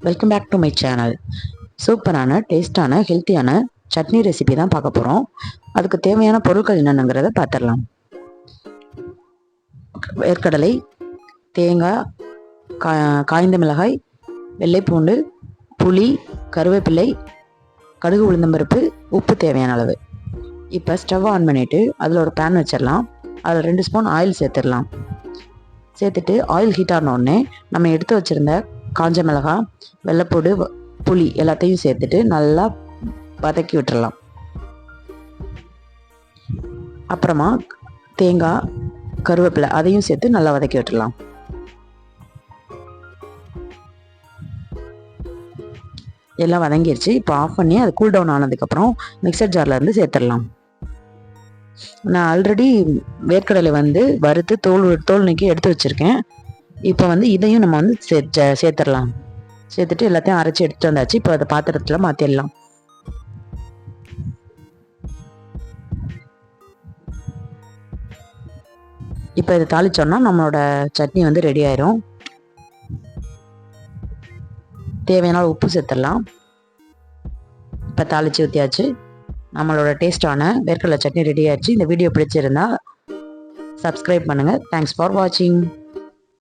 Welcome back to my channel. சூப்பரான டேஸ்டான ஹெல்த்தியான சட்னி ரெசிபி தான் பார்க்க போகிறோம். அதுக்கு தேவையான பொருட்கள் என்னென்னங்கிறத பார்த்துடலாம். வேர்க்கடலை, தேங்காய், காய்ந்த மிளகாய், வெள்ளைப்பூண்டு, புளி, கருவேப்பிலை, கடுகு, உளுந்தம்பருப்பு, உப்பு தேவையான அளவு. இப்போ ஸ்டவ் ஆன் பண்ணிவிட்டு அதில் ஒரு பேன் வச்சிடலாம். அதில் 2 ஸ்பூன் ஆயில் சேர்த்துடலாம். சேர்த்துட்டு ஆயில் ஹீட் ஆன உடனே நம்ம எடுத்து வச்சுருந்த காஞ்ச மிளகாய், வெள்ளைப்பூடு, புளி எல்லாத்தையும் சேர்த்துட்டு நல்லா வதக்கி விட்டுறலாம். அப்புறமா தேங்காய், கருவேப்பிலை அதையும் சேர்த்து நல்லா வதக்கி விட்டுடலாம். எல்லாம் வதங்கிடுச்சு. இப்போ ஆஃப் பண்ணி அது கூல் டவுன் ஆனதுக்கப்புறம் மிக்சர் ஜாரில் இருந்து சேர்த்துடலாம். நான் ஆல்ரெடி வேர்க்கடலை வறுத்து தோல் நீக்கி எடுத்து வச்சுருக்கேன். இப்போ இதையும் நம்ம சேர்த்துடலாம். சேர்த்துட்டு எல்லாத்தையும் அரைச்சி எடுத்துட்டு வந்தாச்சு. இப்போ அதை பாத்திரத்தில் மாற்றிடலாம். இப்போ இதை தாளிச்சோன்னா நம்மளோட சட்னி ரெடி ஆயிரும். தேவையான உப்பு சேர்த்துடலாம். இப்போ தாளித்து ஊற்றியாச்சு. நம்மளோட டேஸ்டான வேர்க்கடலை சட்னி ரெடி ஆயிடுச்சு. இந்த வீடியோ பிடிச்சிருந்தா சப்ஸ்கிரைப் பண்ணுங்கள். தேங்க்ஸ் ஃபார் வாட்சிங்.